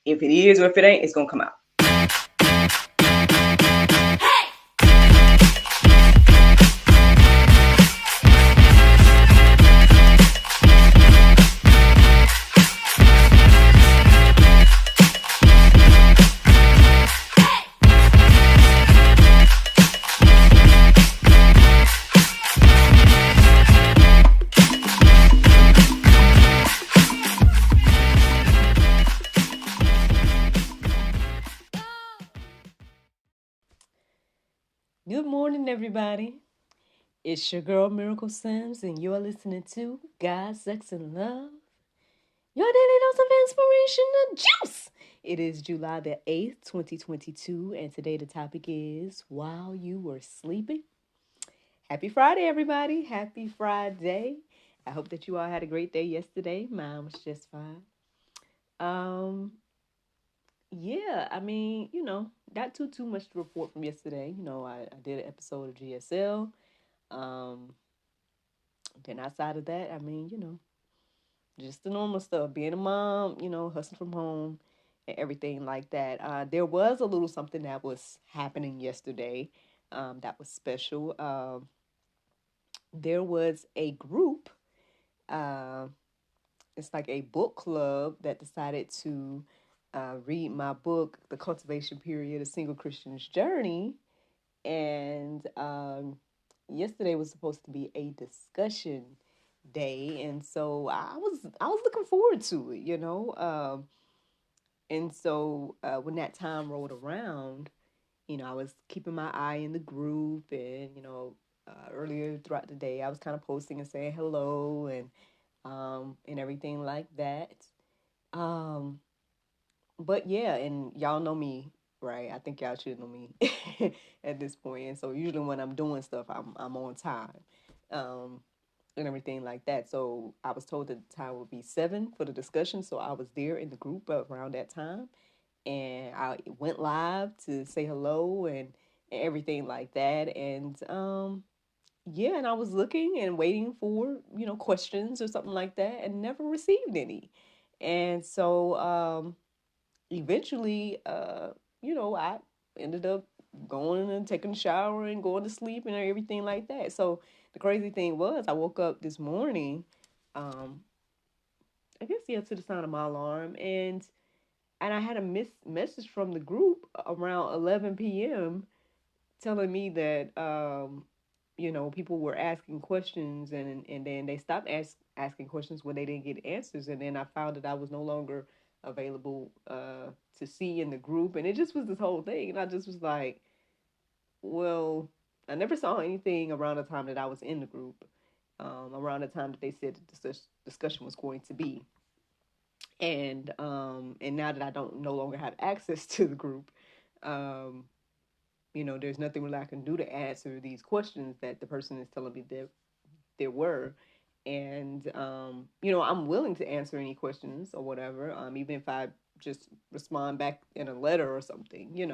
If it is or if it ain't, it's gonna come out. Good morning, everybody. It's your girl Miracle Sims, and you're listening to God, Sex, and Love, your daily dose of inspiration and juice. It is July the 8th, 2022, and today the topic is While You Were Sleeping. Happy Friday, everybody. Happy Friday. I hope that you all had a great day yesterday. Mine was just fine. Um, yeah, I mean, not too much to report from yesterday. I did an episode of GSL. Um, then outside of that, I mean, just the normal stuff. Being a mom, hustling from home and everything like that. There was a little something that was happening yesterday that was special. There was a group, uh, it's like a book club that decided to read my book, The Cultivation Period, A Single Christian's Journey. And yesterday was supposed to be a discussion day, and so I was looking forward to it. And so when that time rolled around, I was keeping my eye in the group, and earlier throughout the day I was kind of posting and saying hello and everything like that. um but yeah, and y'all know me, right? I think y'all should know me at this point. And so usually when I'm doing stuff, I'm on time, um, and everything like that. So I was told that the time would be 7 for the discussion, so I was there in the group around that time, and I went live to say hello and everything like that. And yeah, and I was looking and waiting for questions or something like that, and never received any. And so eventually, I ended up going and taking a shower and going to sleep and everything like that. So the crazy thing was, I woke up this morning, um, I guess yeah, to the sound of my alarm, and I had a message from the group around 11 p.m. telling me that people were asking questions, and then they stopped asking questions when they didn't get answers, and then I found that I was no longer available to see in the group, and it just was this whole thing, and I just was like, well, I never saw anything around the time that I was in the group, around the time that they said the discussion was going to be, and now that I don't no longer have access to the group, um, there's nothing really I can do to answer these questions that the person is telling me that there were. And, I'm willing to answer any questions or whatever, even if I just respond back in a letter or something. But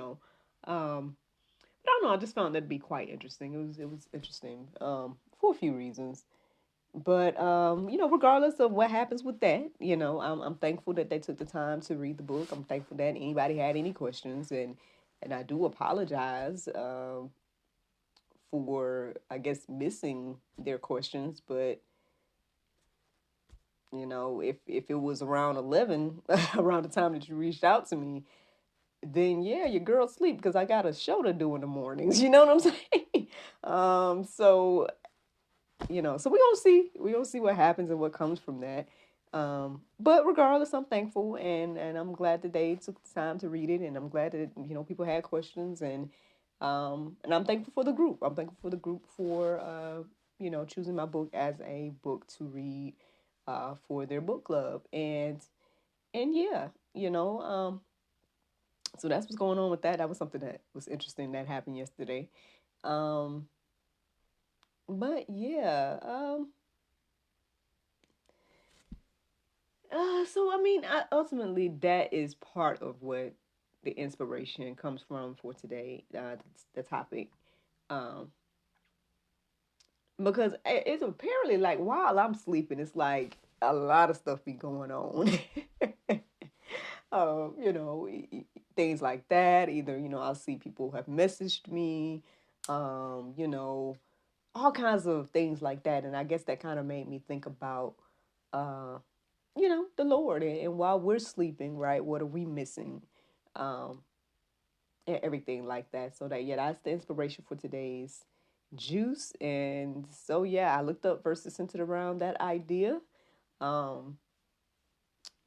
I don't know, I just found that to be quite interesting. It was interesting for a few reasons. But regardless of what happens with that, I'm thankful that they took the time to read the book. I'm thankful that anybody had any questions, and I do apologize for, I guess, missing their questions. But if it was around 11, around the time that you reached out to me, then yeah, your girl sleep, because I got a show to do in the mornings. You know what I'm saying? So so we gonna see what happens and what comes from that. But regardless, I'm thankful, and I'm glad that they took the time to read it, and I'm glad that people had questions, and I'm thankful for the group. I'm thankful for the group for choosing my book as a book to read for their book club, and yeah, so that's what's going on with that. That was something that was interesting that happened yesterday. Um, but yeah, so I mean, ultimately, that is part of what the inspiration comes from for today. The topic, um, because it's apparently like while I'm sleeping, it's like a lot of stuff be going on. you know, things like that. Either, you know, I'll see people have messaged me, you know, all kinds of things like that. And I guess that kind of made me think about, uh, you know, the Lord. And while we're sleeping, right, what are we missing? Um, and everything like that. So that, yeah, that's the inspiration for today's juice. And so, yeah, I looked up verses centered around that idea. Um,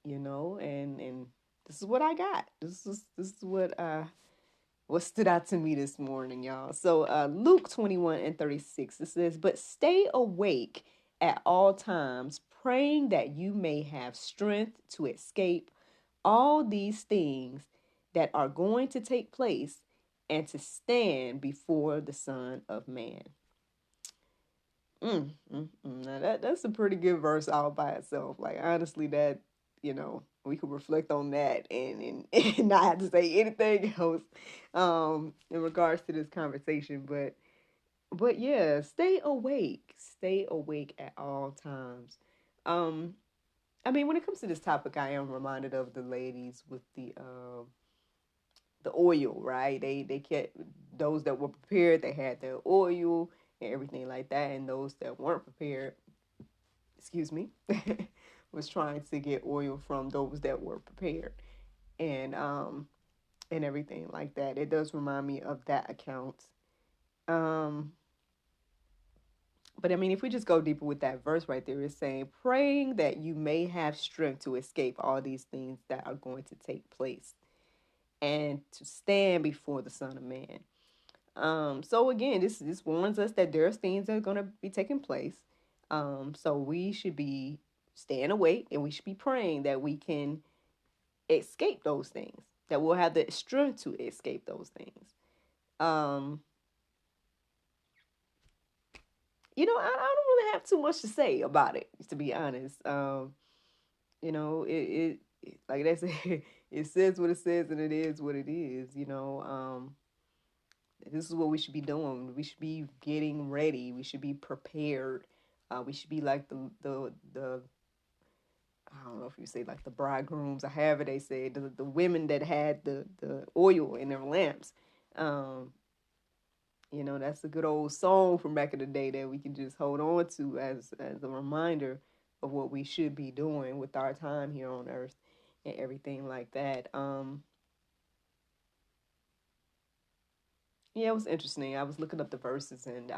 you know, and this is what I got. This is what stood out to me this morning, y'all. So Luke 21:36, it says, "But stay awake at all times, praying that you may have strength to escape all these things that are going to take place and to stand before the Son of Man." Now that's a pretty good verse all by itself. Like, honestly, that, you know, we could reflect on that and not have to say anything else in regards to this conversation. But yeah, stay awake. Stay awake at all times. Um I mean, when it comes to this topic, I am reminded of the ladies with the oil, right? They kept those that were prepared, they had their oil and everything like that, and those that weren't prepared, excuse me, was trying to get oil from those that were prepared, and and everything like that. It does remind me of that account. Um, but I mean, if we just go deeper with that verse right there, it's saying, praying that you may have strength to escape all these things that are going to take place and to stand before the Son of Man. So again, this warns us that there's things that are going to be taking place. So we should be staying awake and we should be praying that we can escape those things, that we'll have the strength to escape those things. Um, you know, I don't really have too much to say about it, to be honest. You know, it like I said, it says what it says and it is what it is. You know, this is what we should be doing. We should be getting ready. We should be prepared. We should be like the I don't know if you say like the bridegrooms or however they say the women that had the oil in their lamps. Um, you know, that's a good old song from back in the day that we can just hold on to as a reminder of what we should be doing with our time here on earth and everything like that. Yeah, it was interesting. I was looking up the verses, and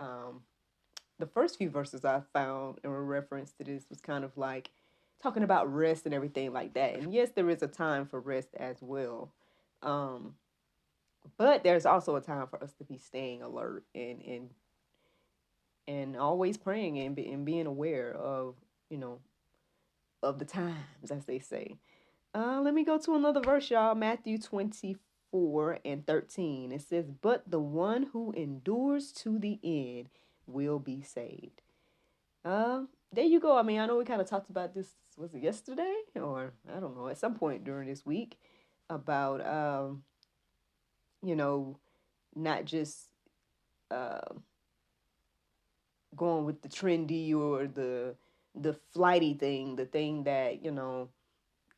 the first few verses I found in reference to this was kind of like talking about rest and everything like that. And yes, there is a time for rest as well. Um, but there's also a time for us to be staying alert and always praying and being aware of, you know, of the times, as they say. Let me go to another verse, y'all. Matthew 24:13. It says, "But the one who endures to the end will be saved." There you go. I mean, I know we kind of talked about this, was it yesterday? Or I don't know, at some point during this week about, you know, not just uh, going with the trendy or the flighty thing, the thing that, you know,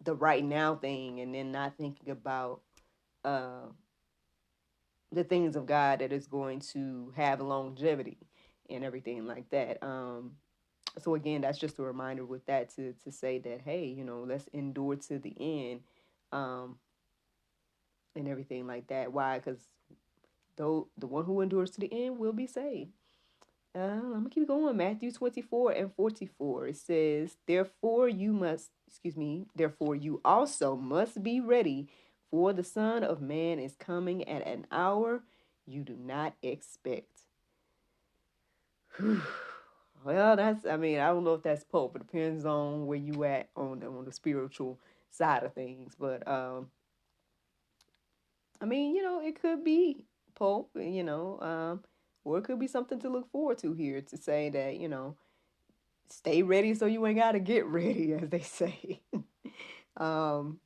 the right now thing, and then not thinking about uh, the things of God that is going to have longevity and everything like that. So again, that's just a reminder with that to say that, hey, you know, let's endure to the end, um, and everything like that. Why? Because though the one who endures to the end will be saved. I'm gonna keep going. Matthew 24:44. It says, "Therefore you must, excuse me, therefore you also must be ready, for the Son of Man is coming at an hour you do not expect." Well, that's, I mean, I don't know if that's Pope. It depends on where you at on the spiritual side of things. But I mean, you know, it could be Pope, you know, or it could be something to look forward to here to say that, you know, stay ready so you ain't gotta get ready, as they say. um,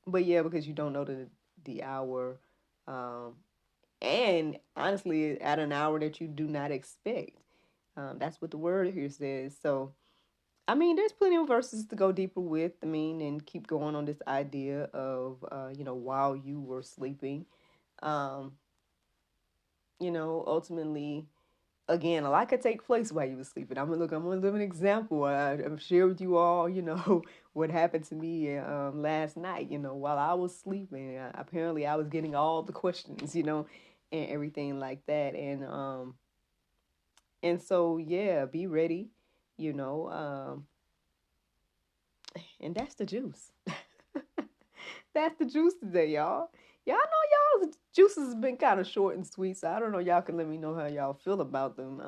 but yeah, because you don't know the hour, um, and honestly, at an hour that you do not expect. That's what the word here says. So I mean, there's plenty of verses to go deeper with. I mean, and keep going on this idea of, while you were sleeping, um, ultimately, again, a lot could take place while you were sleeping. I'm gonna live an example. I'm share with you all, what happened to me last night. While I was sleeping, apparently I was getting all the questions, and everything like that, and so yeah, be ready, you know, and that's the juice. That's the juice today, y'all. Y'all know y'all's juices has been kind of short and sweet, so I don't know. Y'all can let me know how y'all feel about them.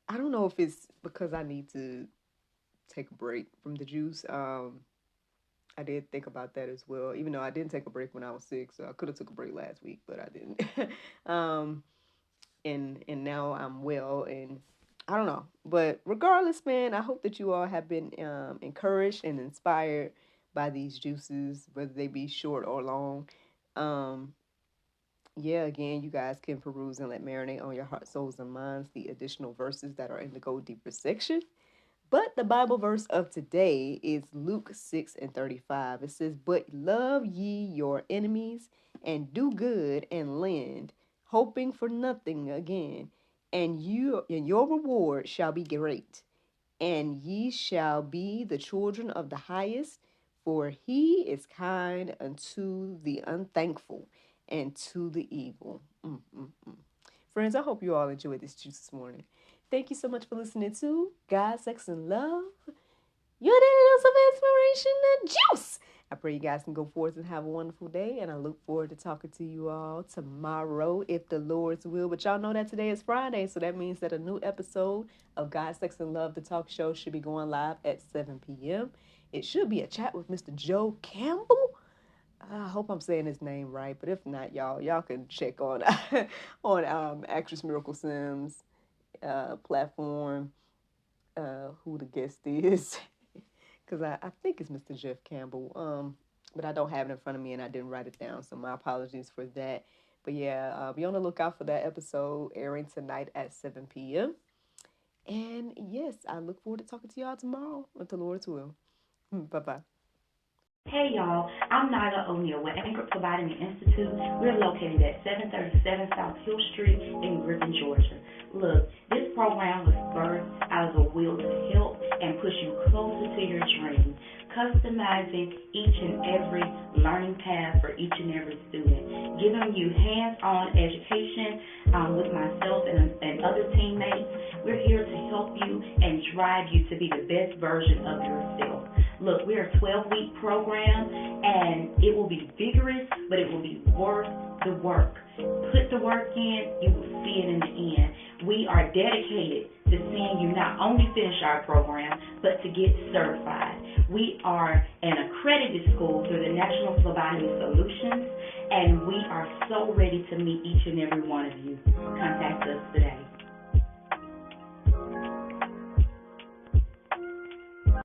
I don't know if it's because I need to take a break from the juice. I did think about that as well, even though I didn't take a break when I was sick, so I could have took a break last week, but I didn't. um, and now I'm well, and I don't know. But regardless, man, I hope that you all have been encouraged and inspired by these juices, whether they be short or long. Um, yeah, again, you guys can peruse and let marinate on your heart, souls, and minds the additional verses that are in the Go Deeper section. But the Bible verse of today is Luke 6:35. It says, "But love ye your enemies, and do good, and lend, hoping for nothing again, and your reward shall be great, and ye shall be the children of the highest, for he is kind unto the unthankful and to the evil." Friends, I hope you all enjoyed this juice this morning. Thank you so much for listening to God, Sex, and Love, your daily dose of inspiration and juice. I pray you guys can go forth and have a wonderful day, and I look forward to talking to you all tomorrow, if the Lord's will. But y'all know that today is Friday, so that means that a new episode of God, Sex, and Love, the talk show, should be going live at 7 p.m. It should be a chat with Mr. Joe Campbell. I hope I'm saying his name right, but if not, y'all can check on on Actress Miracle Sims platform who the guest is, because I think it's Mr. Jeff Campbell, but I don't have it in front of me and I didn't write it down, so my apologies for that. But yeah, be on the lookout for that episode airing tonight at 7 p.m. And yes, I look forward to talking to y'all tomorrow, with the Lord's will. Bye-bye. Hey y'all, I'm Nyla O'Neill with Anchor Providing Institute. We're located at 737 South Hill Street in Griffin, Georgia. Look, this program was birthed out of a will to help and push you closer to your dream, customizing each and every learning path for each and every student, giving you hands-on education with myself and other teammates. We're here to help you and drive you to be the best version of yourself. Look, we're a 12-week program, and it will be vigorous, but it will be worth the work. Put the work in, you will see it in the end. We are dedicated to seeing you not only finish our program, but to get certified. We are an accredited school through the National Phlebotomy Solutions, and we are so ready to meet each and every one of you. Contact us today.